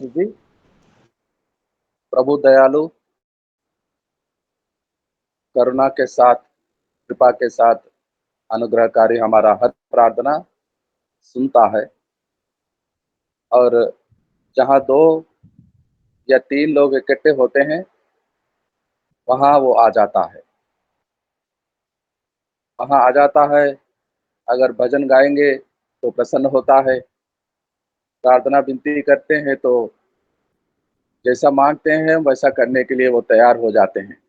आशीष जी। प्रभु दयालु, करुणा के साथ, कृपा के साथ, अनुग्रहकारी हमारा हर प्रार्थना सुनता है। और जहाँ 2 या 3 लोग इकट्ठे होते हैं, वहाँ वो आ जाता है। वहाँ आ जाता है। अगर भजन गाएँगे तो प्रसन्न होता है, प्रार्थना विनती करते हैं तो जैसा माँगते हैं वैसा करने के लिए वो तैयार हो जाते हैं,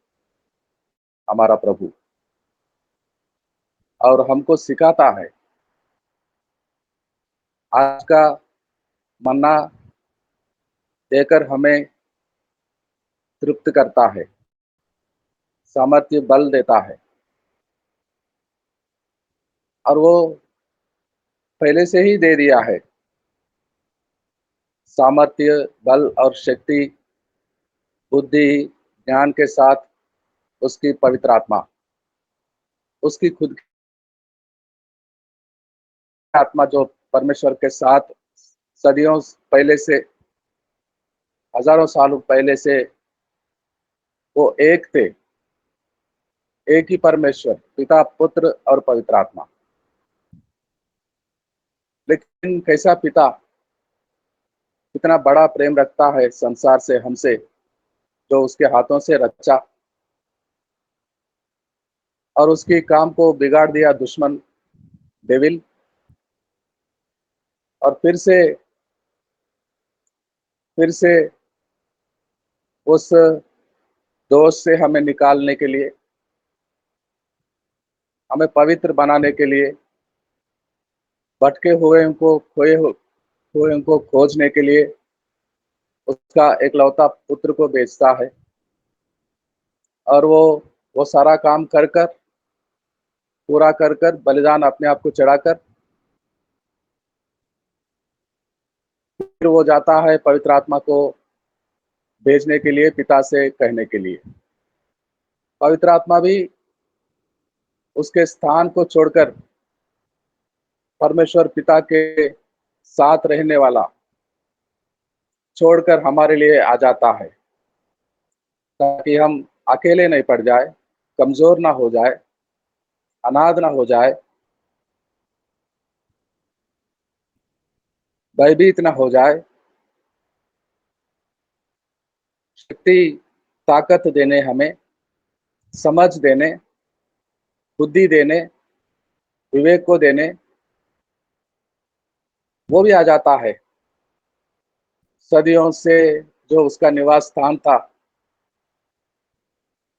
हमारा प्रभु। और हमको सिखाता है। आज का मन्ना देकर हमें तृप्त करता है, सामर्थ्य बल देता है। और वो पहले से ही दे दिया है, सामर्थ्य, बल और शक्ति, बुद्धि, ज्ञान के साथ उसकी पवित्र आत्मा, उसकी खुद की आत्मा जो परमेश्वर के साथ सदियों पहले से, हज़ारों सालों पहले से वो एक थे, एक ही परमेश्वर, पिता, पुत्र और पवित्र आत्मा। लेकिन कैसा पिता कितना बड़ा प्रेम रखता है संसार से हमसे, जो उसके हाथों से रचा और उसके काम को बिगाड़ दिया दुश्मन डेविल। और फिर से उस दोष से हमें निकालने के लिए, हमें पवित्र बनाने के लिए, भटके हुए उनको खोए उनको खोजने के लिए उसका एकलौता पुत्र को भेजता है। और वो सारा काम कर कर, पूरा कर कर, बलिदान अपने आप को चढ़ाकर फिर वो जाता है पवित्र आत्मा को भेजने के लिए, पिता से कहने के लिए। पवित्र आत्मा भी उसके स्थान को छोड़कर, परमेश्वर पिता के साथ रहने वाला छोड़कर हमारे लिए आ जाता है, ताकि हम अकेले नहीं पड़ जाए, कमजोर ना हो जाए, अनाथ ना हो जाए, भयभीत ना हो जाए। शक्ति, ताकत देने, हमें समझ देने, बुद्धि देने, विवेक को देने वो भी आ जाता है। सदियों से जो उसका निवास स्थान था,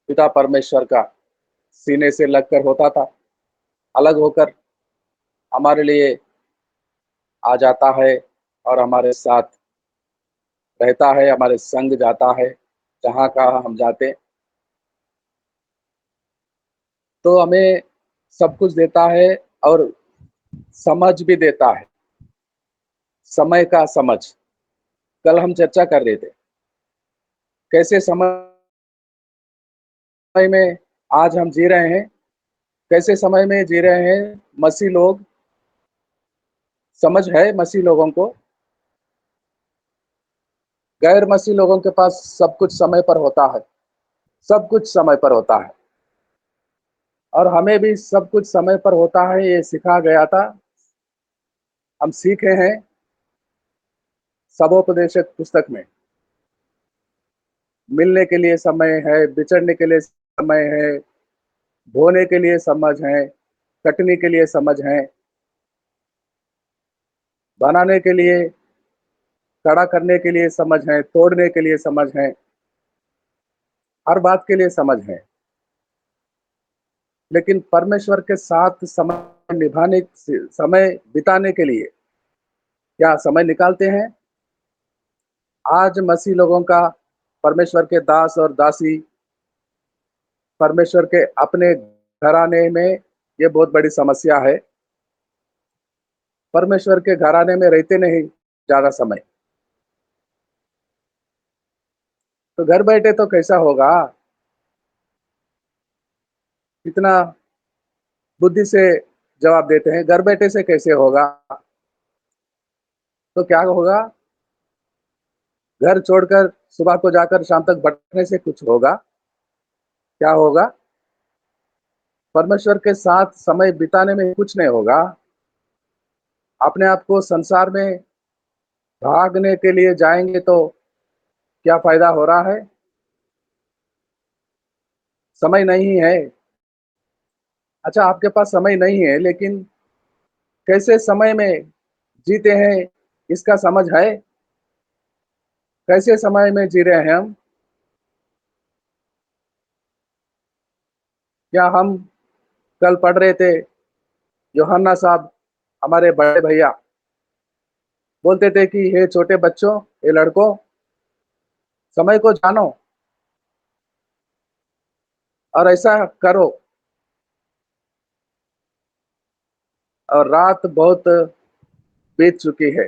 पिता परमेश्वर का, सीने से लगकर होता था, अलग होकर हमारे लिए आ जाता है और हमारे साथ रहता है, हमारे संग जाता है, जहाँ कहाँ हम जाते। तो हमें सब कुछ देता है और समझ भी देता है, समय का समझ। कल हम चर्चा कर रहे थे, कैसे समय में आज हम जी रहे हैं, कैसे समय में जी रहे हैं मसीह लोग। समझ है मसीह लोगों को, गैर मसीह लोगों के पास सब कुछ समय पर होता है, सब कुछ समय पर होता है। और हमें भी सब कुछ समय पर होता है, ये सिखा गया था, हम सीखे हैं सबोपदेशक पुस्तक में। मिलने के लिए समय है, बिछड़ने के लिए समय है, बोने के लिए समझ है, कटने के लिए समझ है, बनाने के लिए, खड़ा करने के लिए समझ है, तोड़ने के लिए समझ है, हर बात के लिए समझ है। लेकिन परमेश्वर के साथ समय बिताने के लिए क्या समय निकालते हैं? आज मसीह लोगों का, परमेश्वर के दास और दासी, परमेश्वर के अपने घराने में ये बहुत बड़ी समस्या है। परमेश्वर के घराने में रहते नहीं ज्यादा समय। तो घर बैठे तो कैसा होगा? इतना बुद्धि से जवाब देते हैं, घर बैठे से कैसे होगा? तो क्या होगा? घर छोड़कर सुबह को जाकर शाम तक भटकने से कुछ होगा? क्या होगा? परमेश्वर के साथ समय बिताने में कुछ नहीं होगा। अपने आप को संसार में भागने के लिए जाएंगे तो क्या फायदा हो रहा है? समय नहीं है। अच्छा, आपके पास समय नहीं है, लेकिन कैसे समय में जीते हैं इसका समझ है? कैसे समय में जी रहे हैं हम? क्या हम कल पढ़ रहे थे, यूहन्ना साहब, हमारे बड़े भैया बोलते थे कि हे छोटे बच्चों, हे लड़कों, समय को जानो और ऐसा करो। और रात बहुत बीत चुकी है,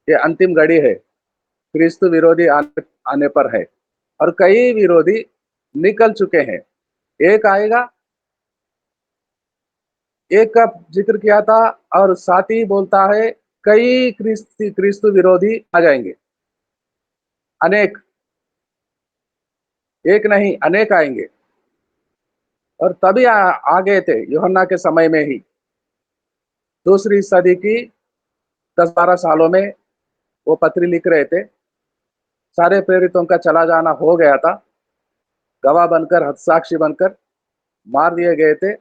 ये अंतिम घड़ी है, क्रिस्तु विरोधी आने पर है, और कई विरोधी निकल चुके हैं। एक आएगा, एक का जिक्र किया था, और साथ ही बोलता है कई क्रिस्तु विरोधी आ जाएंगे। अनेक, एक नहीं अनेक आएंगे। और तभी आ गए थे यूहन्ना के समय में ही, दूसरी सदी की 10-12 सालों में वो पत्री लिख रहे थे। सारे प्रेरितों का चला जाना हो गया था, गवाह बनकर, हतसाक्षी बनकर मार दिए गए थे।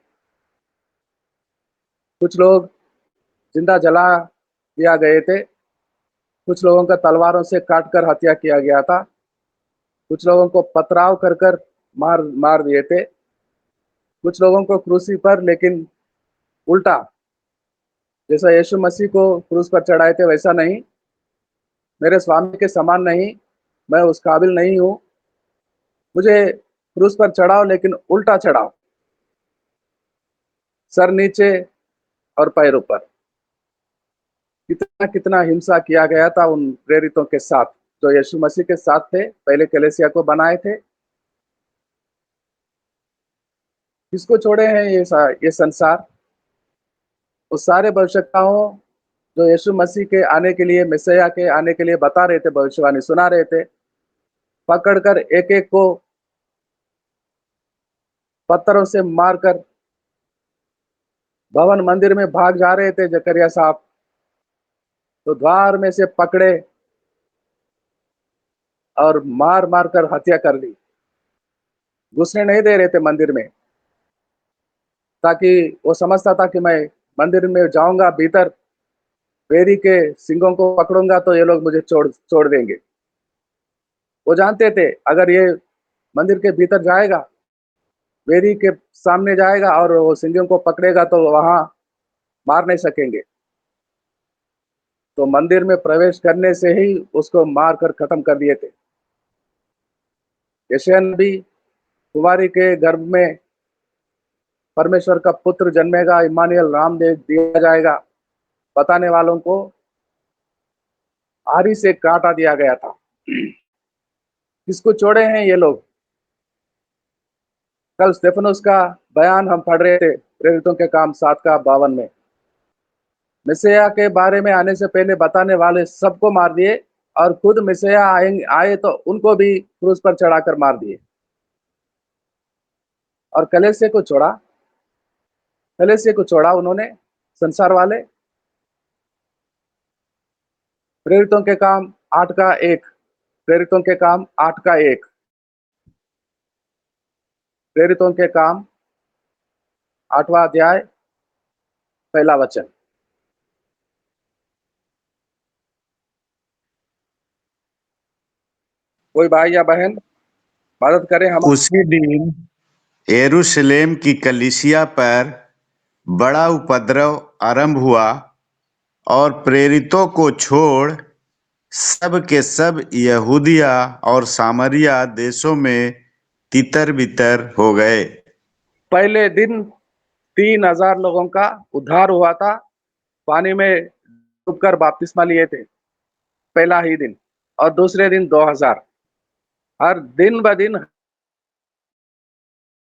कुछ लोग जिंदा जला दिया गए थे, कुछ लोगों का तलवारों से काट कर हत्या किया गया था, कुछ लोगों को पथराव कर कर मार मार दिए थे, कुछ लोगों को क्रूसी पर, लेकिन उल्टा, जैसा यीशु मसीह को क्रूस पर चढ़ाए थे वैसा नहीं, मेरे स्वामी के समान नहीं, मैं उस काबिल नहीं हूँ, मुझे क्रूस पर चढ़ाओ लेकिन उल्टा चढ़ाओ, सर नीचे और पैर ऊपर। कितना कितना हिंसा किया गया था उन प्रेरितों के साथ जो यीशु मसीह के साथ थे, पहले कलीसिया को बनाए थे। किसको छोड़े हैं ये संसार? उस सारे भविष्यताओं जो यीशु मसीह के आने के लिए, मैसिया के आने के लिए बता रहे थे, भविष्यवाणी सुना रहे थे, पकड़कर एक एक को पत्थरों से मारकर भवन मंदिर में भाग जा रहे थे जकरिया साहब, तो द्वार में से पकड़े और मार मार कर हत्या कर दी। घुसने नहीं दे रहे थे मंदिर में, ताकि वो समझता था कि मैं मंदिर में जाऊंगा, भीतर बेरी के सिंगों को पकड़ूंगा तो ये लोग मुझे छोड़ छोड़ देंगे। वो जानते थे अगर ये मंदिर के भीतर जाएगा, बेरी के सामने जाएगा और वो सिंगों को पकड़ेगा तो वहां मार नहीं सकेंगे, तो मंदिर में प्रवेश करने से ही उसको मार कर खत्म कर दिए थे। यशायाह नबी, कुंवारी के गर्भ में परमेश्वर का पुत्र जन्मेगा, इम्मानुएल, राम दे दिया जाएगा, बताने वालों को आरी से काटा दिया गया था। किसको छोड़े हैं ये लोग? कल स्टेफनोस का बयान हम पढ़ रहे थे, प्रेरितों के काम 7 का 52 में। मिसिया के बारे में आने से पहले बताने वाले सबको मार दिए, और खुद मिसिया आए तो उनको भी क्रूस पर चढ़ाकर मार दिए। और कलीसिया को छोड़ा, कलीसिया को छोड़ा उन्होंने, संसार वाले। प्रेरितों के काम 8 का 1, प्रेरितों के काम 8 का 1, प्रेरितों के काम 8वां अध्याय, पहला वचन। कोई भाई या बहन मदद करे हम। उसी दिन यरूशलेम की कलीसिया पर बड़ा उपद्रव आरंभ हुआ और प्रेरितों को छोड़ सब के सब यहूदिया और सामरिया देशों में तितर बितर हो गए। पहले दिन 3000 लोगों का उद्धार हुआ था, पानी में डूबकर बपतिस्मा लिए थे पहला ही दिन, और दूसरे दिन 2000। हर दिन ब दिन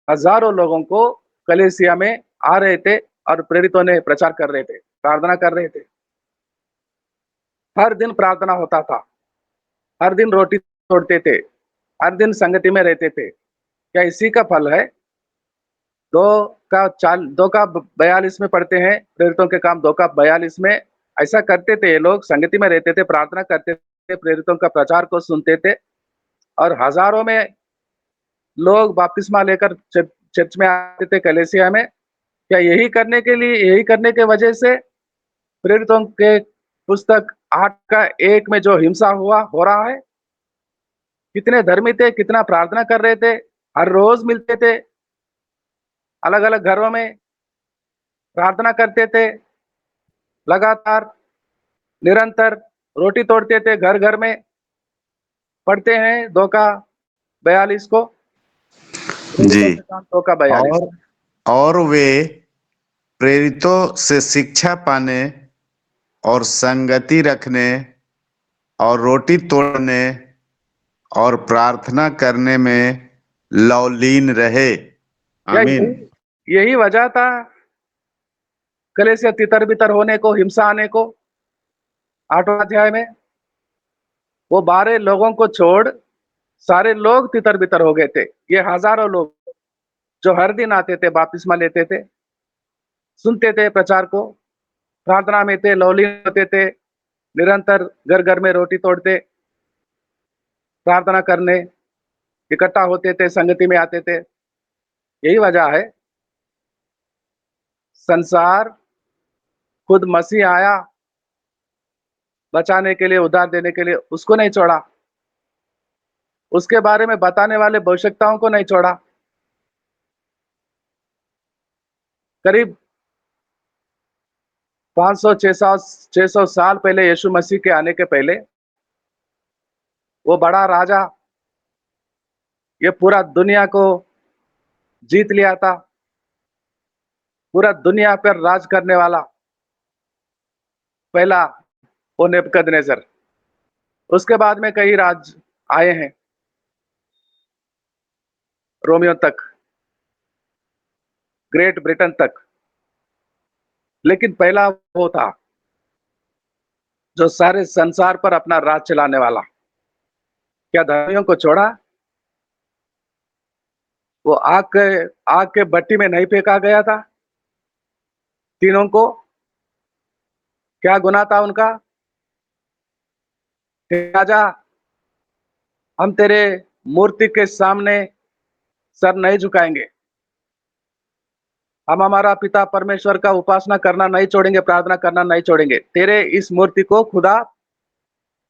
हजारों लोगों को कलीसिया में आ रहे थे, और प्रेरितों ने प्रचार कर रहे थे, प्रार्थना कर रहे थे। हर दिन प्रार्थना होता था। हर दिन रोटी तोड़ते थे, हर दिन संगति में रहते थे। क्या इसी का फल है? 2 का 42 में पढ़ते हैं, प्रेरितों के काम 2 का 42 में। ऐसा करते थे ये लोग, संगति में रहते थे, प्रार्थना करते थे, प्रेरितों का प्रचार को सुनते थे और हजारों में लोग बपतिस्मा लेकर चर्च में आते थे, कलीसिया में। क्या यही करने के वजह से प्रेरितों के पुस्तक 8 का 1 में जो हिंसा हो रहा है? कितने धर्मी थे, कितना प्रार्थना कर रहे थे, हर रोज मिलते थे, अलग-अलग घरों में प्रार्थना करते थे, लगातार, निरंतर रोटी तोड़ते थे घर-घर में। पढ़ते हैं 2 का 42 को, जी। प्रेरितों के काम 2 का 42। और वे प्रेरितों से शिक्षा पाने और संगति रखने और रोटी तोड़ने और प्रार्थना करने में लौलीन रहे। क्या आमीन। यही वजह था कलीसिया तितर-बितर होने को, हिंसा आने को? 8वां अध्याय में वो 12 लोगों को छोड़ सारे लोग तितर-बितर हो गए थे। ये हजारों लोग जो हर दिन आते थे, बपतिस्मा लेते थे, सुनते थे प्रचार को, प्रार्थना में थे, लौलीन होते थे, निरंतर घर-घर में रोटी तोड़ते, प्रार्थना करने इकट्ठा होते थे, संगति में आते थे। यही वजह है संसार, खुद मसीह आया बचाने के लिए, उद्धार देने के लिए, उसको नहीं छोड़ा। उसके बारे में बताने वाले भविष्यवक्ताओं को नहीं छोड़ा। करीब 500 600 साल पहले, यीशु मसीह के आने के पहले, वो बड़ा राजा ये पूरा दुनिया को जीत लिया था, पूरा दुनिया पर राज करने वाला पहला वो नेबुकदनेस्सर। उसके बाद में कई राज आए हैं, रोमियो तक, ग्रेट ब्रिटेन तक, लेकिन पहला वो था जो सारे संसार पर अपना राज चलाने वाला। क्या धर्मियों को छोड़ा? वो आग के भट्टी में नहीं फेंका गया था तीनों को? क्या गुनाह था उनका? राजा, हम तेरे मूर्ति के सामने सर नहीं झुकाएंगे, हम हमारा पिता परमेश्वर का उपासना करना नहीं छोड़ेंगे, प्रार्थना करना नहीं छोड़ेंगे, तेरे इस मूर्ति को खुदा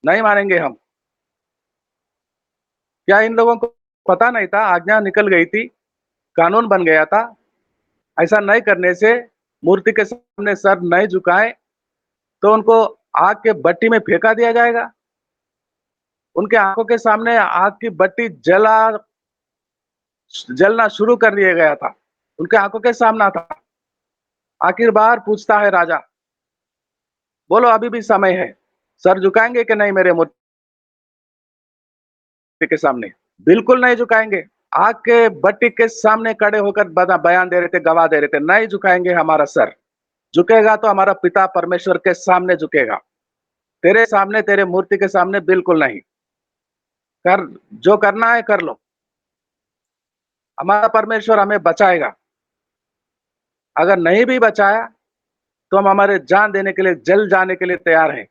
नहीं मानेंगे हम। क्या इन लोगों को पता नहीं था? आज्ञा निकल गई थी, कानून बन गया था, ऐसा नहीं करने से, मूर्ति के सामने सर नहीं झुकाएं तो उनको आग के भट्टी में फेंका दिया जाएगा। उनके आंखों के सामने आग की भट्टी जलना शुरू कर दिया गया था, उनके आंखों के सामने था। आखिर बार पूछता है राजा, बोलो अभी भी समय है, सर झुकाएंगे कि नहीं मेरे मूर्ति के सामने? बिल्कुल नहीं झुकाएंगे। आग के भट्टी के सामने खड़े होकर बयान दे रहे थे, गवाह दे रहे थे, नहीं झुकाएंगे हमारा सर। झुकेगा तो हमारा पिता परमेश्वर के सामने झुकेगा, तेरे सामने, तेरे मूर्ति के सामने बिल्कुल नहीं। कर जो करना है कर लो, हमारा परमेश्वर हमें बचाएगा। अगर नहीं भी बचाया तो हम हमारे जान देने के लिए, जल जाने के लिए तैयार हैं।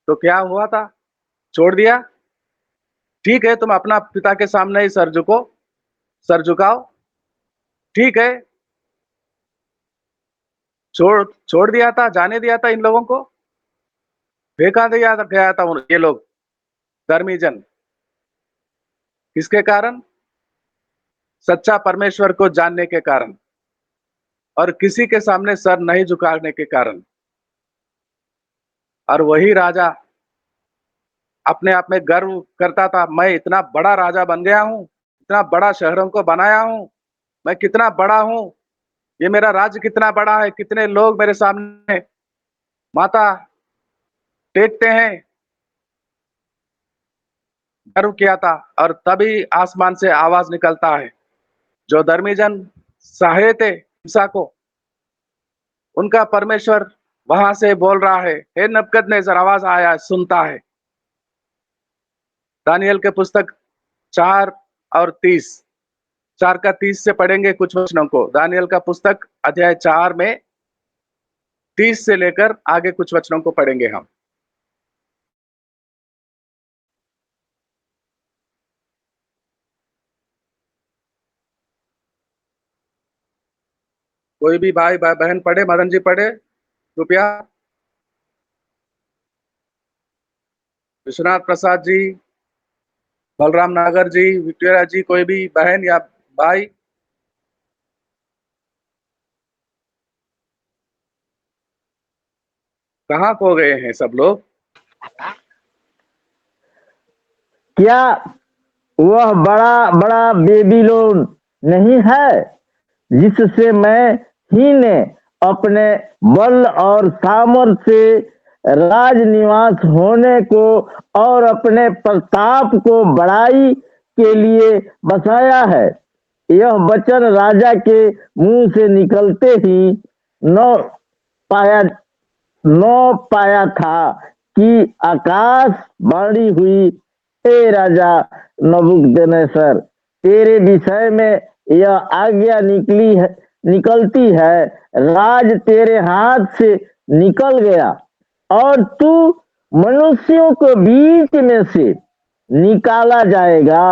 तो क्या हुआ था? छोड़ दिया? ठीक है, तुम अपना पिता के सामने ही सर झुकाओ, ठीक है। छोड़ दिया था, जाने दिया था इन लोगों को, फेंका दिया गया था ये लोग धर्मी जन। किसके कारण? सच्चा परमेश्वर को जानने के कारण और किसी के सामने सर नहीं झुकाने के कारण। और वही राजा अपने आप में गर्व करता था, मैं इतना बड़ा राजा बन गया हूँ, इतना बड़ा शहरों को बनाया हूँ, मैं कितना बड़ा हूँ, ये मेरा राज्य कितना बड़ा है, कितने लोग मेरे सामने माथा टेकते हैं। गर्व किया था और तभी आसमान से आवाज निकलता है, जो धर्मी जन सहे थे हिंसा को, उनका परमेश्वर वहां से बोल रहा है, हे नबूकदनेस्सर, आवाज आया, सुनता है। दानियल के पुस्तक 4 और 30, 4 का 30 से पढ़ेंगे कुछ वचनों को। दानियल का पुस्तक अध्याय 4 में 30 से लेकर आगे कुछ वचनों को पढ़ेंगे हम। कोई भी भाई बहन पढ़े, मदन जी पढ़े कृपया। विश्वनाथ प्रसाद जी, बलराम नागर जी, विक्टोरिया जी, कोई भी बहन या भाई। कहाँ खो गए हैं सब लोग? क्या वह बड़ा बड़ा बेबीलोन नहीं है जिससे मैं ही ने अपने बल और सामर्थ्य से राज निवास होने को और अपने प्रताप को बड़ाई के लिए बसाया है। यह वचन राजा के मुंह से निकलते ही न पाया न पाया था कि आकाश बाणी हुई, हे राजा नबूकदनेस्सर, तेरे विषय में यह आज्ञा निकलती है, राज तेरे हाथ से निकल गया और तू मनुष्यों के बीच में से निकाला जाएगा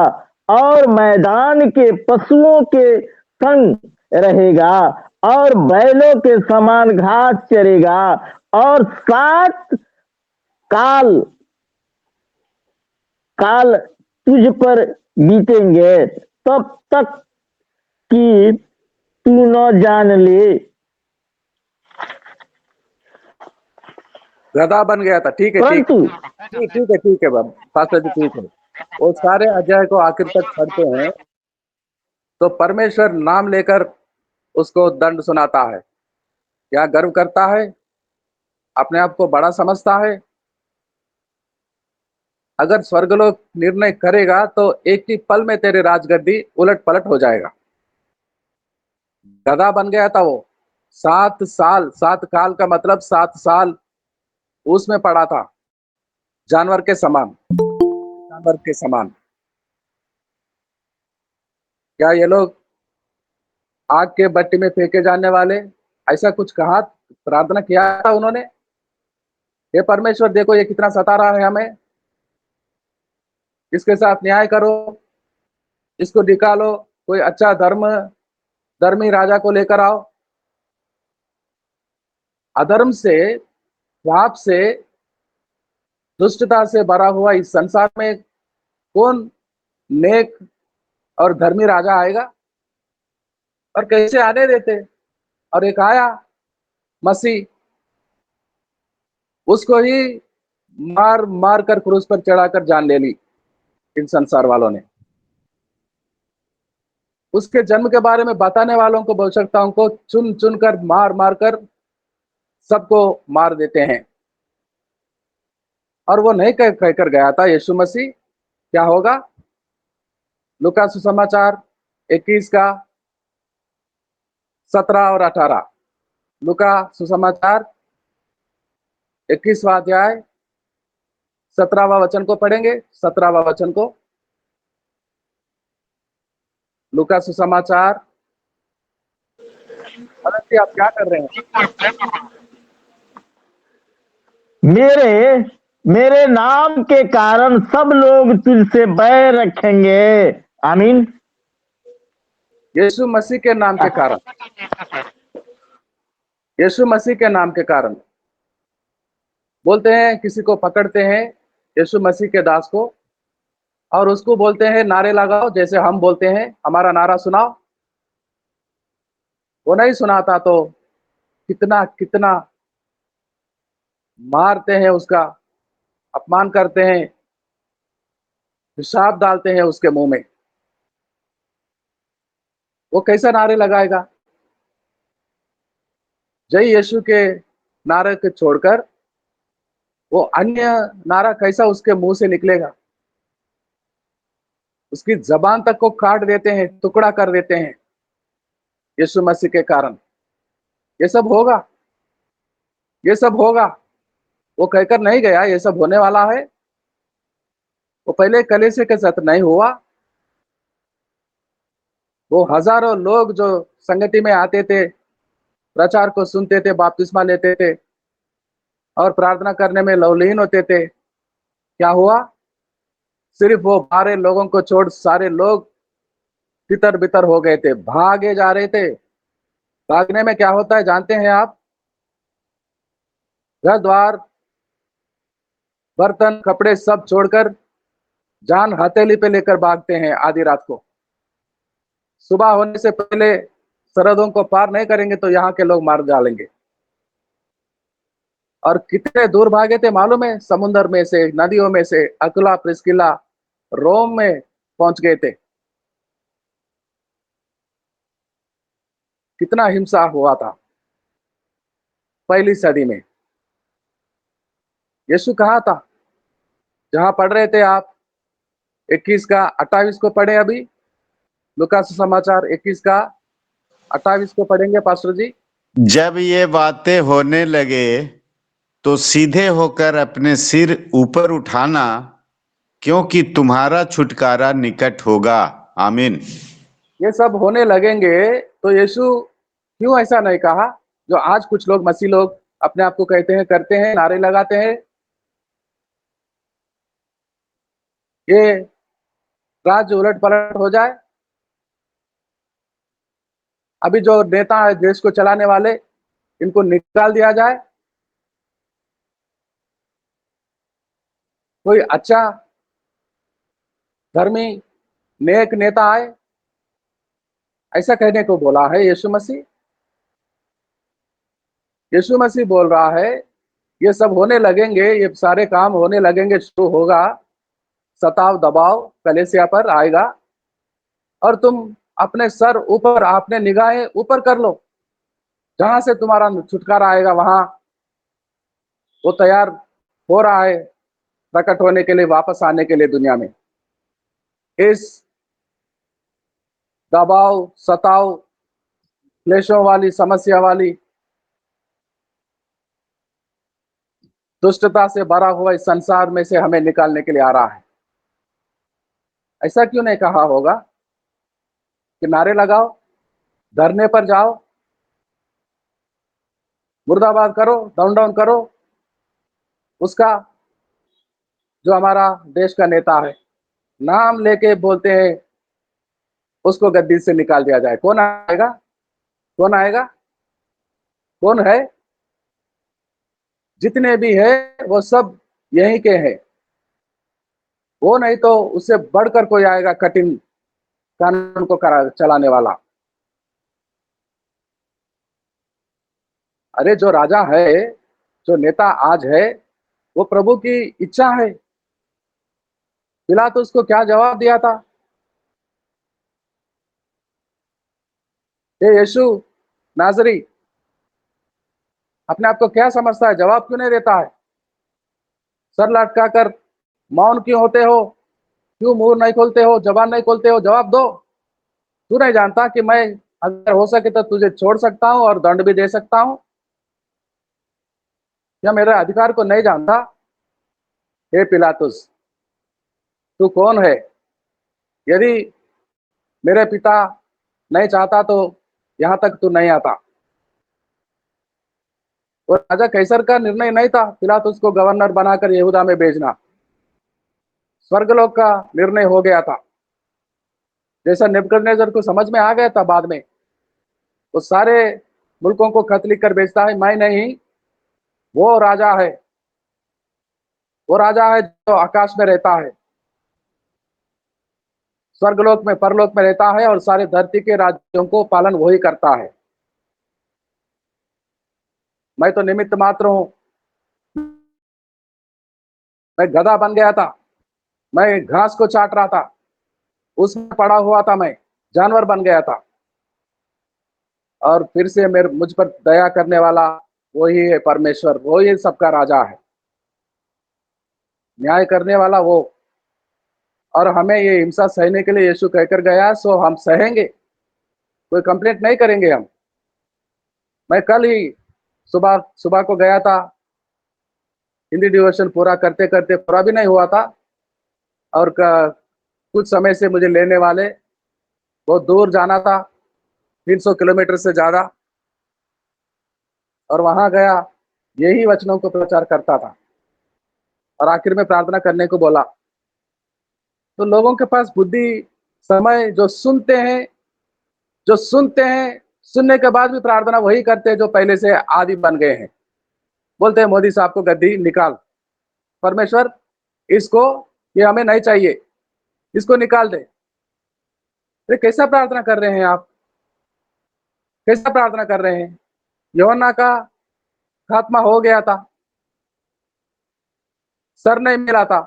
और मैदान के पशुओं के संग रहेगा और बैलों के समान घास चरेगा और 7 काल काल तुझ पर बीतेंगे तब तक कि तू न जान ले। गधा बन गया था। ठीक है, ठीक परंतु ठीक ठीक है, ठीक है पास्टर जी, ठीक है। वो सारे अध्याय को आखिर तक पढ़ते हैं तो परमेश्वर नाम लेकर उसको दंड सुनाता है। क्या गर्व करता है? अपने आप को बड़ा समझता है? अगर स्वर्गलोक निर्णय करेगा तो एक ही पल में तेरे राजगद्दी उलट पलट हो जाएगा। गधा बन गया था वो। 7 साल, 7 काल का मतलब 7 साल उसमें पड़ा था, जानवर के समान, जानवर के समान। क्या ये लोग आग के भट्टी में फेंके जाने वाले, ऐसा कुछ कहा, प्रार्थना किया था उन्होंने? हे परमेश्वर, देखो ये कितना सता रहा है हमें, इसके साथ न्याय करो, इसको निकालो, कोई अच्छा धर्मी राजा को लेकर आओ। अधर्म से, पाप से, दुष्टता से भरा हुआ इस संसार में कौन नेक और धर्मी राजा आएगा? और कैसे आने देते? और एक आया मसीह, उसको ही मार मार कर क्रूस पर चढ़ाकर जान ले ली इन संसार वालों ने। उसके जन्म के बारे में बताने वालों को, भविष्यवक्ताओं को चुन चुन कर मार मार कर सबको मार देते हैं। और वो नहीं कहकर गया था यीशु मसीह क्या होगा? लूका सुसमाचार 21 का 17 और 18। लूका सुसमाचार 21वां अध्याय 17वां वचन को पढ़ेंगे। 17वां वचन को, लूका सुसमाचार। अनंत जी, आप क्या कर रहे हैं? मेरे मेरे नाम के कारण सब लोग तुझसे बैर रखेंगे। आमीन। यीशु मसीह के नाम के कारण, यीशु मसीह के नाम के कारण बोलते हैं, किसी को पकड़ते हैं यीशु मसीह के दास को और उसको बोलते हैं नारे लगाओ, जैसे हम बोलते हैं हमारा नारा सुनाओ। वो नहीं सुनाता तो कितना कितना मारते हैं, उसका अपमान करते हैं, हिसाब डालते हैं उसके मुंह में। वो कैसा नारे लगाएगा? जय यीशु के नारे को छोड़कर वो अन्य नारा कैसा उसके मुंह से निकलेगा? उसकी जबान तक को काट देते हैं, टुकड़ा कर देते हैं यीशु मसीह के कारण। ये सब होगा। ये सब होगा, वो कहकर नहीं गया ये सब होने वाला है। वो पहले कलीसिया के साथ नहीं हुआ। वो हजारों लोग जो संगति में आते थे, प्रचार को सुनते थे, बपतिस्मा लेते थे और प्रार्थना करने में लवलीन होते थे, क्या हुआ? सिर्फ वो 12 लोगों को छोड़ सारे लोग तितर बितर हो गए थे, भागे जा रहे थे। भागने में क्या होता है जानते हैं आप? घर द्वार, बर्तन, कपड़े सब छोड़कर जान हथेली पे लेकर भागते हैं आधी रात को। सुबह होने से पहले सरहदों को पार नहीं करेंगे तो यहाँ के लोग मार डालेंगे। और कितने दूर भागे थे मालूम है? समुद्र में से, नदियों में से, अकुला प्रिस्किला रोम में पहुंच गए थे। कितना हिंसा हुआ था पहली सदी में। यीशु कहाँ था? जहां पढ़ रहे थे आप 21 का 28 को पढ़े अभी, लूका समाचार 21 का 28 को पढ़ेंगे पास्टर जी। जब ये बातें होने लगे तो सीधे होकर अपने सिर ऊपर उठाना, क्योंकि तुम्हारा छुटकारा निकट होगा। आमीन। ये सब होने लगेंगे तो यीशु क्यों ऐसा नहीं कहा जो आज कुछ लोग, मसीह लोग अपने आप को कहते हैं, करते हैं, नारे लगाते हैं? ये राज्य उलट पलट हो जाए। अभी जो नेता है देश को चलाने वाले, इनको निकाल दिया जाए। कोई अच्छा धर्मी नेक नेता आए, ऐसा कहने को बोला है यीशु मसीह। यीशु मसीह बोल रहा है ये सब होने लगेंगे, ये सारे काम होने लगेंगे, शुरू होगा सताव दबाव कलीसिया पर आएगा। और तुम अपने सर ऊपर, अपने निगाहें ऊपर कर लो, जहां से तुम्हारा छुटकारा आएगा वहां वो तैयार हो रहा है प्रकट होने के लिए, वापस आने के लिए दुनिया में। इस दबाव, सताव, क्लेशों वाली, समस्या वाली, दुष्टता से भरा हुआ इस संसार में से हमें निकालने के लिए आ रहा है। ऐसा क्यों नहीं कहा होगा कि नारे लगाओ, धरने पर जाओ, मुर्दाबाद करो, डाउन डाउन करो उसका, जो हमारा देश का नेता है, नाम लेके बोलते हैं उसको गद्दी से निकाल दिया जाए। कौन आएगा? कौन आएगा? कौन है? जितने भी है वो सब यहीं के हैं। वो नहीं तो उससे बढ़कर कोई आएगा, कठिन कानून को चलाने वाला। अरे जो राजा है, जो नेता आज है, वो प्रभु की इच्छा है। पिलातुस उसको क्या जवाब दिया था? ये यीशु नाजरी अपने आप को क्या समझता है? जवाब क्यों नहीं देता है? सर लटका कर मौन क्यों होते हो? क्यों मुंह नहीं खोलते हो, जबान नहीं खोलते हो? जवाब दो। तू नहीं जानता कि मैं अगर हो सके तो तुझे छोड़ सकता हूं और दंड भी दे सकता हूं? क्या मेरे अधिकार को नहीं जानता? हे पिलातुस, तू कौन है? यदि मेरे पिता नहीं चाहता तो यहां तक तू नहीं आता। और राजा कैसर का निर्णय नहीं था पिलातुस को गवर्नर बनाकर यहूदा में भेजना। स्वर्गलोक का निर्णय हो गया था। जैसा नेबुकदनेस्सर को समझ में आ गया था बाद में, वो सारे मुल्कों को खत लिख कर भेजता है, मैं नहीं, वो राजा है, वो राजा है जो आकाश में रहता है, स्वर्गलोक में, परलोक में रहता है और सारे धरती के राज्यों को पालन वही करता है। मैं तो निमित्त मात्र हूं। मैं गधा बन गया था, मैं घास को चाट रहा था, उसमें पड़ा हुआ था, मैं जानवर बन गया था। और फिर से मेरे मुझ पर दया करने वाला वही है परमेश्वर, वही सबका राजा है, न्याय करने वाला वो। और हमें ये हिंसा सहने के लिए यीशु कहकर गया, सो हम सहेंगे, कोई कंप्लेंट नहीं करेंगे हम। मैं कल ही सुबह सुबह को गया था, हिंदी डिवोशन पूरा करते करते पूरा भी नहीं हुआ था, और कुछ समय से मुझे लेने वाले, बहुत दूर जाना था, 300 किलोमीटर से ज़्यादा, और वहाँ गया, यही वचनों को प्रचार करता था, और आखिर में प्रार्थना करने को बोला। तो लोगों के पास बुद्धि, समय, जो सुनते हैं, सुनने के बाद भी प्रार्थना वही करते हैं जो पहले से आदी बन गए हैं। बोलते हैं मोदी साहब को गद्दी निकाल, परमेश्वर इसको, ये हमें नहीं चाहिए, इसको निकाल दे। अरे कैसा प्रार्थना कर रहे हैं आप? कैसा प्रार्थना कर रहे हैं? यूहन्ना का खात्मा हो गया था, सर नहीं मिला था,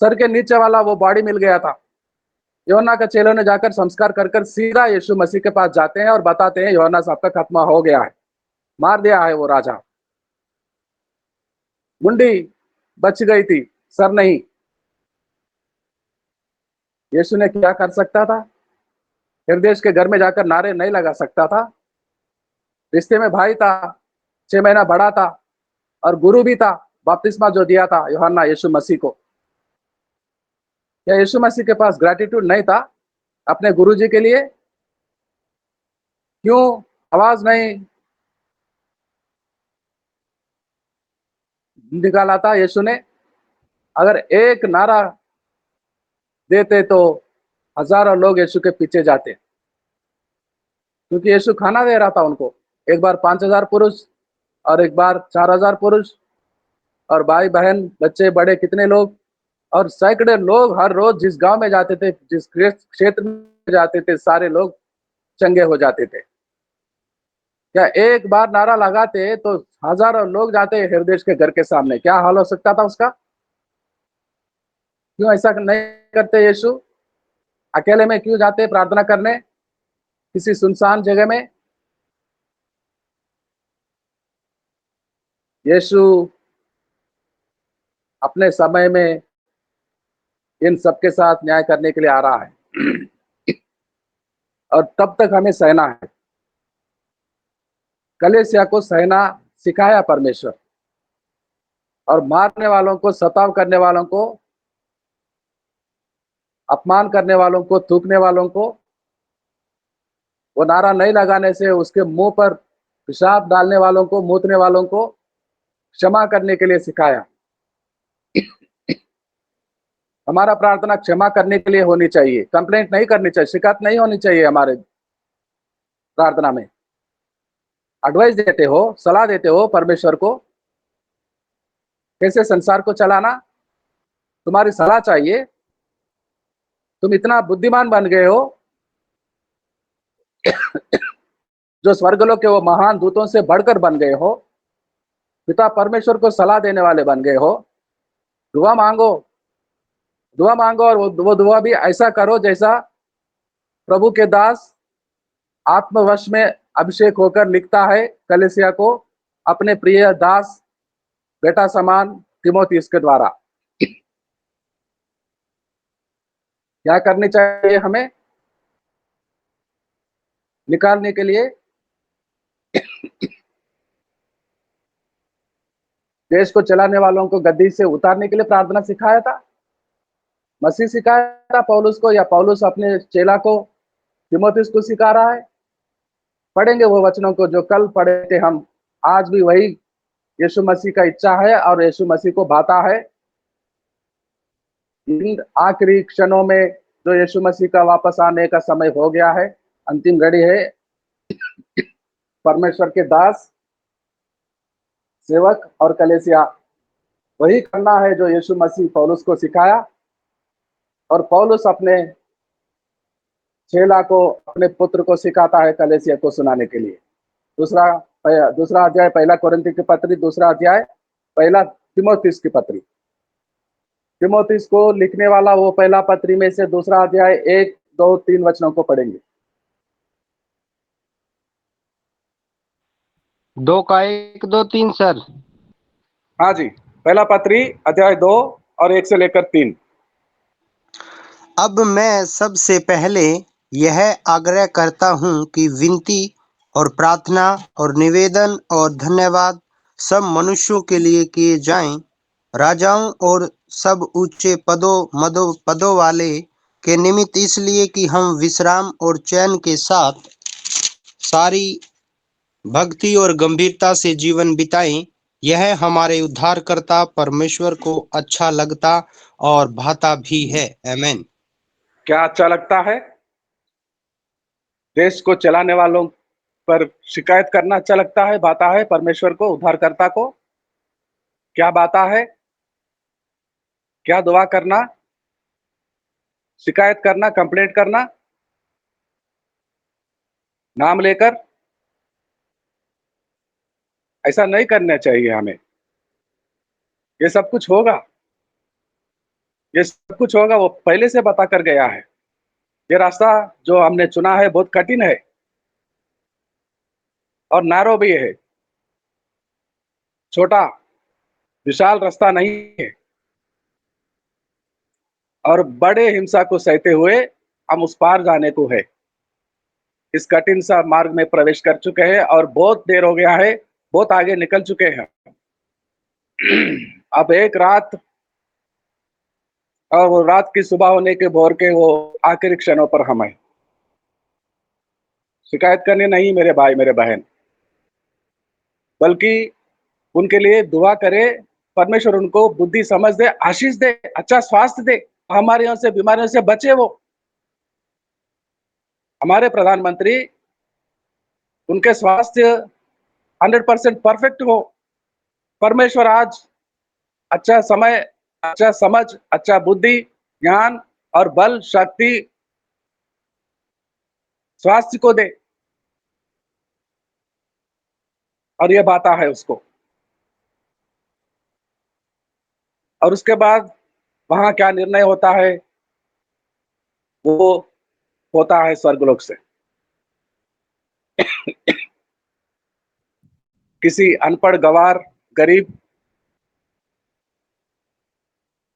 सर के नीचे वाला वो बॉडी मिल गया था। यूहन्ना के चेलों ने जाकर संस्कार कर कर सीधा यीशु मसीह के पास जाते हैं और बताते हैं यूहन्ना साहब का खात्मा हो गया है, मार दिया है वो राजा। मुंडी बच गई थी, सर नहीं। यीशु ने क्या कर सकता था? हृदय के घर में जाकर नारे नहीं लगा सकता था? रिश्ते में भाई था, 6 महीना बड़ा था, और गुरु भी था, बपतिस्मा जो दिया था यूहन्ना यीशु मसीह को। क्या यीशु मसीह के पास ग्रैटिट्यूड नहीं था अपने गुरुजी के लिए? क्यों आवाज नहीं निकाला था यीशु ने? अगर एक नारा देते तो हजारों लोग यीशु के पीछे जाते, क्योंकि यीशु खाना दे रहा था उनको। एक बार 5,000 पुरुष, और एक बार 4,000 पुरुष, और भाई बहन बच्चे बड़े कितने लोग, और सैकड़े लोग हर रोज जिस गांव में जाते थे, जिस क्षेत्र में जाते थे, सारे लोग चंगे हो जाते थे। क्या एक बार नारा लगाते तो हजारों लोग जाते हृदय के घर के सामने? क्या हाल हो सकता था उसका? क्यों ऐसा नहीं करते यीशु? अकेले में क्यों जाते प्रार्थना करने किसी सुनसान जगह में? यीशु अपने समय में इन सबके साथ न्याय करने के लिए आ रहा है, और तब तक हमें सहना है। कलीसिया को सहना सिखाया परमेश्वर, और मारने वालों को, सताव करने वालों को, अपमान करने वालों को, थूकने वालों को, वो नारा नहीं लगाने से उसके मुंह पर पेशाब डालने वालों को, मूतने वालों को क्षमा करने के लिए सिखाया। हमारा प्रार्थना क्षमा करने के लिए होनी चाहिए, कंप्लेंट नहीं करनी चाहिए, शिकायत नहीं होनी चाहिए। हमारे प्रार्थना में एडवाइस देते हो, सलाह देते हो परमेश्वर को कैसे संसार को चलाना, तुम्हारी सलाह चाहिए। तुम इतना बुद्धिमान बन गए हो, जो स्वर्गलोक के वो महान दूतों से बढ़कर बन गए हो, पिता परमेश्वर को सलाह देने वाले बन गए हो। दुआ मांगो, दुआ मांगो, और वो दुआ भी ऐसा करो जैसा प्रभु के दास आत्मवश में अभिषेक होकर लिखता है कलीसिया को अपने प्रिय दास बेटा समान तीमुथियुस के द्वारा। क्या करनी चाहिए हमें निकालने के लिए? देश को चलाने वालों को गद्दी से उतारने के लिए प्रार्थना सिखाया था, मसीह सिखाया था पौलुस को, या पौलुस अपने चेला को, तीमुथियुस को सिखा रहा है? पढ़ेंगे वो वचनों को जो कल पढ़े थे हम, आज भी वही यीशु मसीह का इच्छा है और यीशु मसीह को भाता है। इन आखिरी क्षणों में जो यीशु मसीह का वापस आने का समय हो गया है, अंतिम घड़ी है, परमेश्वर के दास, सेवक और कलीसिया वही करना है जो यीशु मसीह पौलुस को सिखाया, और पौलुस अपने चेला को, अपने पुत्र को सिखाता है कलीसिया को सुनाने के लिए। दूसरा अध्याय पहला कोरिन्थी की पत्री, दूसरा अध्याय पहला तीमुथियुस की पत्री। तीमुथियुस को लिखने वाला वो पहला पत्री में से दूसरा अध्याय 1, 2, 3 वचनों को पढ़ेंगे। 2 का 1, 2, 3 सर। हाँ जी, पहला पत्री अध्याय 2 और 1 से लेकर 3। अब मैं सबसे पहले यह आग्रह करता हूँ कि विनती और प्रार्थना और निवेदन और धन्यवाद सब मनुष्यों के लिए किए जाएं, राजाओं और सब ऊंचे पदों वाले के निमित्त, इसलिए कि हम विश्राम और चैन के साथ सारी भक्ति और गंभीरता से जीवन बिताएं। यह हमारे उद्धारकर्ता परमेश्वर को अच्छा लगता और भाता भी है। आमीन। क्या अच्छा लगता है? देश को चलाने वालों पर शिकायत करना अच्छा लगता है, भाता है परमेश्वर को, उद्धारकर्ता को? क्या बाता है? क्या दुआ करना, शिकायत करना, कंप्लेंट करना, नाम लेकर? ऐसा नहीं करना चाहिए हमें। ये सब कुछ होगा, ये सब कुछ होगा, वो पहले से बता कर गया है। ये रास्ता जो हमने चुना है बहुत कठिन है और नैरो भी है, छोटा विशाल रास्ता नहीं है, और बड़े हिंसा को सहते हुए हम उस पार जाने को है। इस कठिन सा मार्ग में प्रवेश कर चुके हैं और बहुत देर हो गया है, बहुत आगे निकल चुके हैं। अब एक रात, और वो रात की सुबह होने के भोर के वो आखिरी क्षणों पर हम हैं। शिकायत करने नहीं मेरे भाई मेरे बहन, बल्कि उनके लिए दुआ करे, परमेश्वर उनको बुद्धि समझ दे, आशीष दे, अच्छा स्वास्थ्य दे, हमारे से बीमारियों से बचे। वो हमारे प्रधानमंत्री, उनके स्वास्थ्य 100% परफेक्ट हो। परमेश्वर आज अच्छा समय, अच्छा समझ, अच्छा बुद्धि, ज्ञान और बल, शक्ति, स्वास्थ्य को दे, और ये बात है उसको। और उसके बाद वहां क्या निर्णय होता है, वो होता है स्वर्गलोक से। किसी अनपढ़, गवार, गरीब,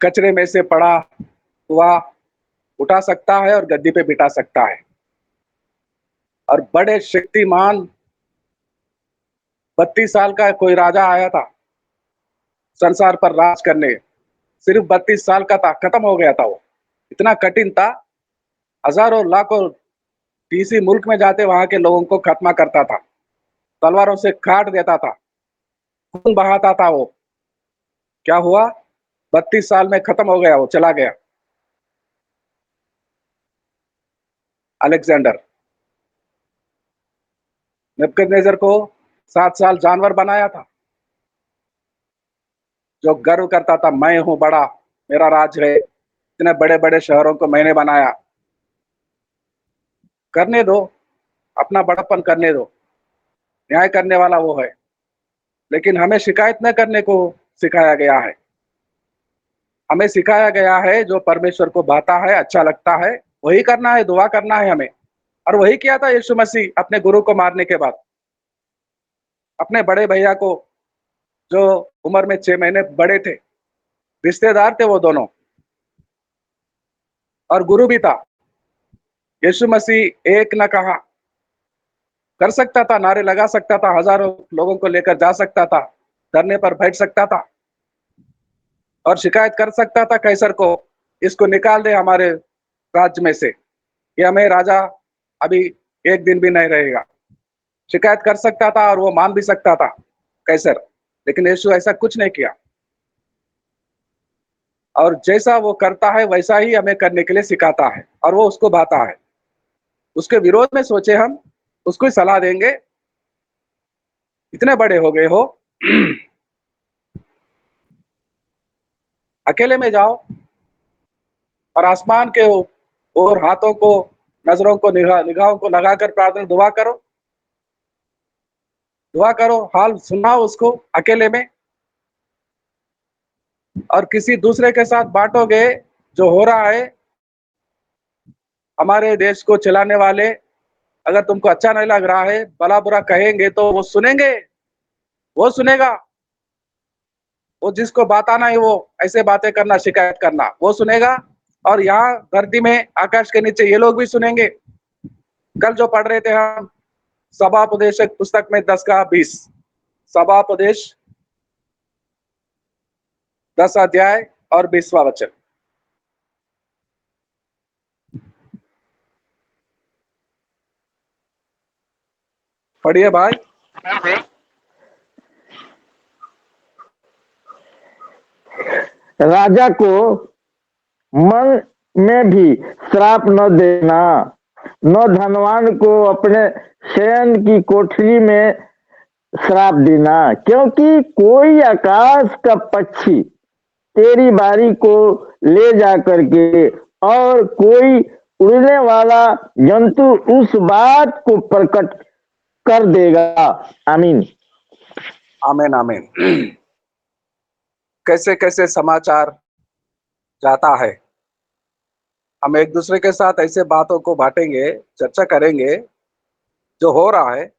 कचरे में से पड़ा हुआ उठा सकता है और गद्दी पे बिठा सकता है। और बड़े शक्तिमान 32 साल का कोई राजा आया था संसार पर राज करने, सिर्फ 32 साल का था, खत्म हो गया था। वो इतना कठिन था, हजारों लाखों किसी मुल्क में जाते वहां के लोगों को खत्म करता था, तलवारों से काट देता था, खून बहाता था वो। क्या हुआ? 32 साल में खत्म हो गया, वो चला गया। अलेक्जेंडर, नेबुकदनेस्सर को 7 साल जानवर बनाया था, जो गर्व करता था, मैं हूं बड़ा, मेरा राज है, इतने बड़े बड़े शहरों को मैंने बनाया। करने दो, अपना बड़प्पन करने दो, न्याय करने वाला वो है। लेकिन हमें शिकायत न करने को सिखाया गया है। हमें सिखाया गया है जो परमेश्वर को भाता है, अच्छा लगता है, वही करना है, दुआ करना है हमें। और वही किया था यीशु मसीह अपने गुरु को मारने के बाद। अपने बड़े भैया को, जो उम्र में 6 महीने बड़े थे, रिश्तेदार थे वो दोनों, और गुरु भी था, यीशु मसीह एक न कहा, कर सकता था, नारे लगा सकता था, हजारों लोगों को लेकर जा सकता था, धरने पर बैठ सकता था और शिकायत कर सकता था कैसर को, इसको निकाल दे हमारे राज्य में से, ये हमें राजा अभी एक दिन भी नहीं रहेगा। शिकायत कर सकता था और वो मान भी सकता था कैसर, लेकिन यीशु ऐसा कुछ नहीं किया। और जैसा वो करता है वैसा ही हमें करने के लिए सिखाता है, और वो उसको भाता है। उसके विरोध में सोचे हम, उसको ही सलाह देंगे, इतने बड़े हो गए हो, अकेले में जाओ और आसमान के और हाथों को, नजरों को, निगाहों को लगाकर प्रार्थना दुआ करो, दुआ करो, हाल सुनाओ उसको अकेले में, और किसी दूसरे के साथ बांटोगे जो हो रहा है। हमारे देश को चलाने वाले, अगर तुमको अच्छा नहीं लग रहा है, भला बुरा कहेंगे तो वो सुनेंगे, वो सुनेगा। वो जिसको बात आना है वो ऐसे बातें करना, शिकायत करना, वो सुनेगा। और यहाँ धरती में, आकाश के नीचे ये लोग भी सुनेंगे। कल जो पढ़ रहे थे हम, सभापदेशक पुस्तक में 10 का 20, सभापदेश 10 अध्याय और 20वां वचन। पढ़िए भाई। राजा को मन में भी श्राप न देना, न धनवान को अपने शयन की कोठरी में श्राप देना, क्योंकि कोई आकाश का पक्षी तेरी बारी को ले जा करके और कोई उड़ने वाला जंतु उस बात को प्रकट कर देगा। आमीन आमीन आमीन। कैसे कैसे समाचार जाता है। हम एक दूसरे के साथ ऐसे बातों को बांटेंगे, चर्चा करेंगे जो हो रहा है।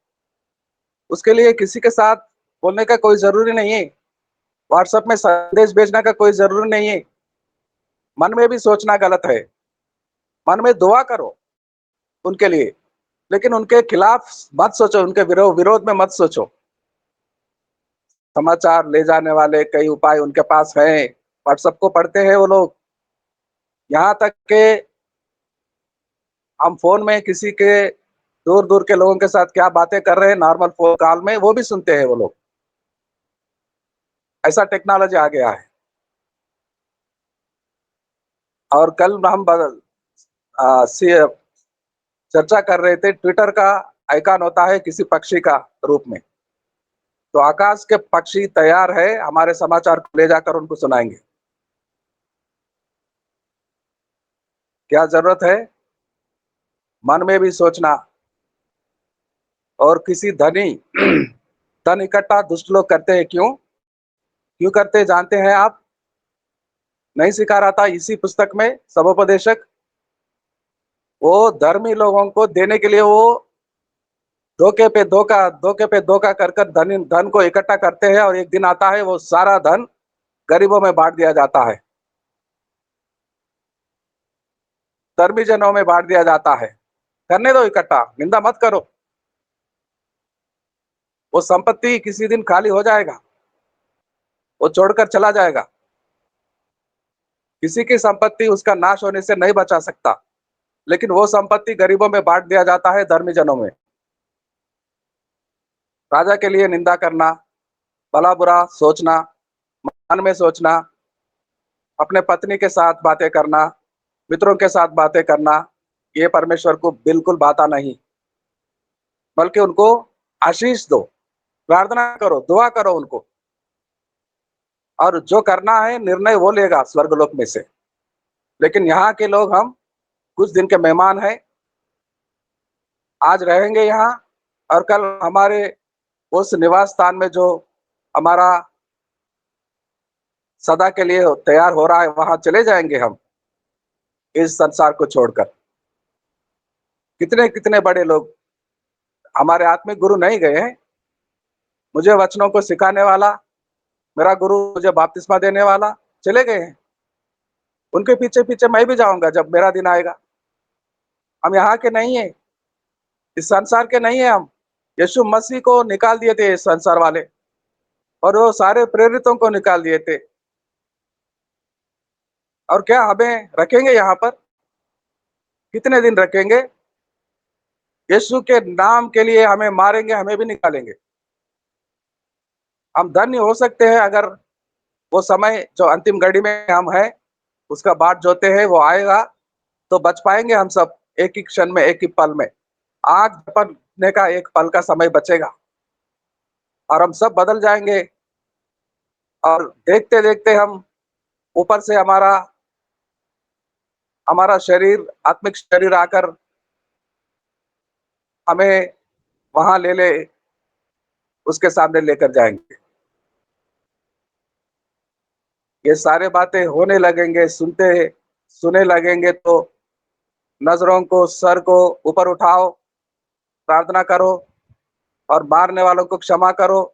उसके लिए किसी के साथ बोलने का कोई जरूरी नहीं है, व्हाट्सएप में संदेश भेजने का कोई जरूरी नहीं है। मन में भी सोचना गलत है। मन में दुआ करो उनके लिए, लेकिन उनके खिलाफ मत सोचो, उनके विरोध में मत सोचो। समाचार ले जाने वाले कई उपाय उनके पास हैं, व्हाट्सएप को पढ़ते हैं वो लोग। यहाँ तक के हम फोन में किसी के दूर दूर के लोगों के साथ क्या बातें कर रहे हैं नॉर्मल फोन कॉल में, वो भी सुनते हैं वो लोग। ऐसा टेक्नोलॉजी आ गया है। और कल हम चर्चा कर रहे थे, ट्विटर का आइकॉन होता है किसी पक्षी का रूप में। तो आकाश के पक्षी तैयार है, हमारे समाचार को ले जाकर उनको सुनाएंगे। क्या जरूरत है मन में भी सोचना। और किसी धनी धन इकट्ठा दुष्ट लोग करते हैं। क्यों करते हैं जानते हैं आप? नहीं सिखा रहा था इसी पुस्तक में सभोपदेशक? वो धर्मी लोगों को देने के लिए वो धोखे पे धोखा कर कर धन को इकट्ठा करते हैं, और एक दिन आता है वो सारा धन गरीबों में बांट दिया जाता है, धर्मी जनों में बांट दिया जाता है। करने दो इकट्ठा, निंदा मत करो। वो संपत्ति किसी दिन खाली हो जाएगा, वो छोड़कर चला जाएगा। किसी की संपत्ति उसका नाश होने से नहीं बचा सकता, लेकिन वो संपत्ति गरीबों में बांट दिया जाता है, धर्मी जनों में। राजा के लिए निंदा करना, भला बुरा सोचना, मन में सोचना, अपने पत्नी के साथ बातें करना, मित्रों के साथ बातें करना, ये परमेश्वर को बिल्कुल भाता नहीं। बल्कि उनको आशीष दो, प्रार्थना करो, दुआ करो उनको। और जो करना है निर्णय वो लेगा स्वर्गलोक में से। लेकिन यहाँ के लोग, हम कुछ दिन के मेहमान हैं, आज रहेंगे यहाँ और कल हमारे उस निवास स्थान में जो हमारा सदा के लिए तैयार हो रहा है, वहां चले जाएंगे हम इस संसार को छोड़कर। कितने कितने बड़े लोग हमारे आत्मिक गुरु नहीं गए हैं। मुझे वचनों को सिखाने वाला, मेरा गुरु, मुझे बपतिस्मा देने वाला चले गए हैं। उनके पीछे पीछे मैं भी जाऊंगा जब मेरा दिन आएगा। हम यहाँ के नहीं है, इस संसार के नहीं है। हम यीशु मसीह को निकाल दिए थे इस संसार वाले, और वो सारे प्रेरितों को निकाल दिए थे। और क्या हमें रखेंगे यहाँ पर? कितने दिन रखेंगे? यीशु के नाम के लिए हमें मारेंगे, हमें भी निकालेंगे। हम धन्य हो सकते हैं अगर वो समय जो अंतिम घड़ी में हम हैं उसका बाट जोते हैं, वो आएगा तो बच पाएंगे हम सब। एक ही क्षण में, एक ही पल में, आग झपकने का एक पल का समय बचेगा और हम सब बदल जाएंगे। और देखते देखते हम ऊपर से हमारा शरीर, आत्मिक शरीर आकर हमें वहां ले उसके सामने लेकर जाएंगे। ये सारे बातें होने लगेंगे, सुने लगेंगे तो नजरों को, सर को ऊपर उठाओ, प्रार्थना करो और मारने वालों को क्षमा करो,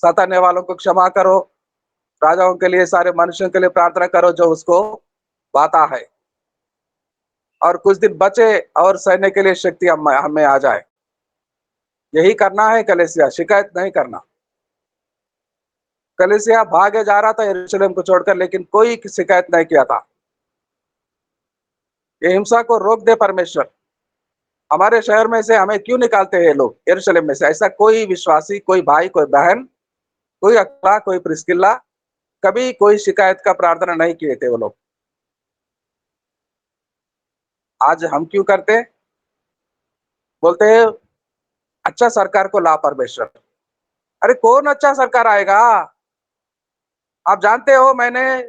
सताने वालों को क्षमा करो, राजाओं के लिए, सारे मनुष्यों के लिए प्रार्थना करो जो उसको बाता है। और कुछ दिन बचे और सहने के लिए शक्ति हमें आ जाए। यही करना है कलीसिया, शिकायत नहीं करना। कलीसिया भागे जा रहा था यरूशलेम को छोड़कर, लेकिन कोई शिकायत नहीं किया था। ये हिंसा को रोक दे परमेश्वर। हमारे शहर में से हमें क्यों निकालते हैं लोग यरूशलेम में से? ऐसा कोई विश्वासी, कोई भाई, कोई बहन, कोई अक्ला, कोई प्रिस्किल्ला कभी कोई शिकायत का प्रार्थना नहीं किए थे वो लोग। आज हम क्यों करते? बोलते हैं अच्छा सरकार को ला परमेश्वर। अरे कौन अच्छा सरकार आएगा? आप जानते हो, मैंने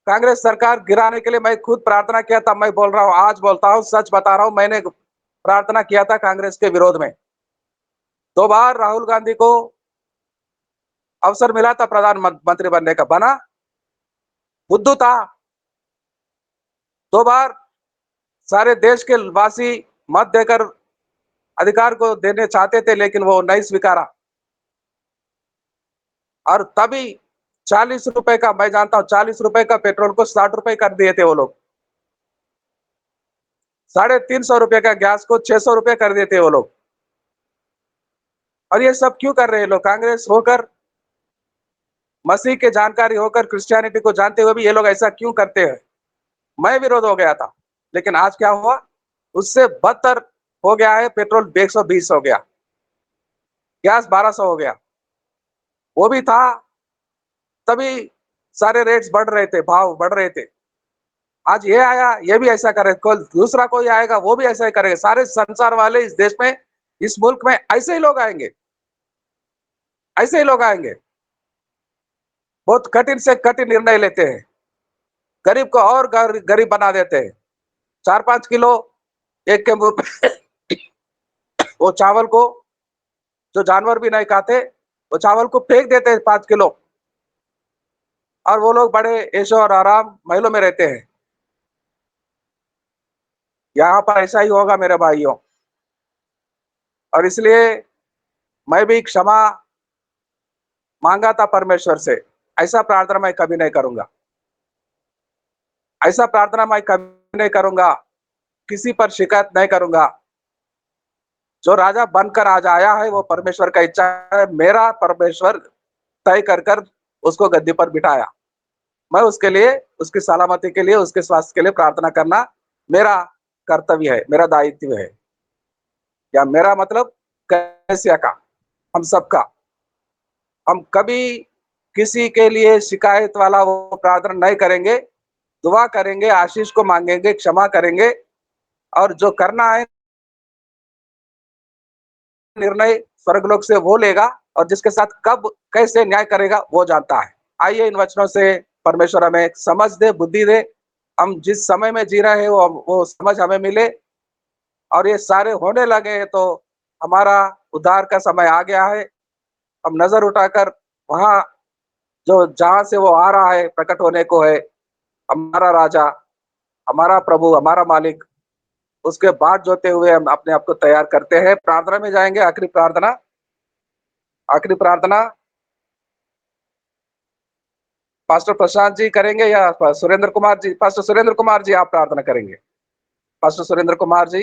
कांग्रेस सरकार गिराने के लिए मैं खुद प्रार्थना किया था। मैं बोल रहा हूँ, आज बोलता हूँ, सच बता रहा हूँ, मैंने प्रार्थना किया था कांग्रेस के विरोध में। 2 बार राहुल गांधी को अवसर मिला था प्रधानमंत्री बनने का, बना? बुद्धू था। 2 बार सारे देश के वासी मत देकर अधिकार को देने चाहते थे, लेकिन वो नहीं स्वीकारा। और तभी 40 रुपए का, मैं जानता हूं, 40 रुपए का पेट्रोल को 60 रुपए कर दिए थे वो लोग। 350 रुपए का गैस को 600 रुपए कर दिए थे वो लोग। और ये सब क्यों कर रहे हैं लोग? कांग्रेस होकर, मसीह के जानकारी होकर, क्रिश्चियनिटी को जानते हुए भी ये लोग ऐसा क्यों करते हैं? मैं विरोध हो गया था, लेकिन आज क्या हुआ? उससे बदतर हो गया है। पेट्रोल 120 हो गया, गैस 1200 हो गया। वो भी था तभी सारे रेट्स बढ़ रहे थे, भाव बढ़ रहे थे। आज ये आया, ये भी ऐसा करे, कल दूसरा कोई आएगा वो भी ऐसा ही करेगा। सारे संसार वाले इस देश में, इस मुल्क में ऐसे ही लोग आएंगे, ऐसे ही लोग आएंगे। बहुत कठिन से कठिन निर्णय लेते हैं, गरीब को और गरीब बना देते हैं। 4-5 किलो एक के मुंह पे वो चावल को, जो जानवर भी नहीं खाते, वो चावल को फेंक देते हैं 5 किलो। और वो लोग बड़े ऐशो और आराम महलों में रहते हैं। यहाँ पर ऐसा ही होगा मेरे भाइयों। और इसलिए मैं भी क्षमा मांगा था परमेश्वर से। ऐसा प्रार्थना मैं कभी नहीं करूंगा, ऐसा प्रार्थना मैं कभी नहीं करूंगा, किसी पर शिकायत नहीं करूंगा। जो राजा बनकर आज आया है वो परमेश्वर का इच्छा है। मेरा परमेश्वर तय कर कर उसको गद्दी पर बिठाया। मैं उसके लिए, उसकी सलामती के लिए, उसके स्वास्थ्य के लिए प्रार्थना करना मेरा कर्तव्य है, मेरा दायित्व है, या मेरा मतलब कैसे का, हम सबका। हम कभी किसी के लिए शिकायत वाला वो प्रार्थना नहीं करेंगे। दुआ करेंगे, आशीष को मांगेंगे, क्षमा करेंगे, और जो करना है निर्णय स्वर्गलोक से वो लेगा, और जिसके साथ कब कैसे न्याय करेगा वो जानता है। आइए इन वचनों से परमेश्वर हमें समझ दे, बुद्धि दे। हम जिस समय में जी रहे हैं वो समझ हमें मिले, और ये सारे होने लगे हैं तो हमारा उद्धार का समय आ गया है। हम नजर उठाकर वहां, जो जहां से वो आ रहा है, प्रकट होने को है, हमारा राजा, हमारा प्रभु, हमारा मालिक, उसके बाद जोते हुए हम अपने आप को तैयार करते हैं। प्रार्थना में जाएंगे। आखिरी प्रार्थना, आखिरी प्रार्थना पास्टर प्रशांत जी करेंगे या सुरेंद्र कुमार जी? पास्टर सुरेंद्र कुमार जी आप प्रार्थना करेंगे। पास्टर सुरेंद्र कुमार जी।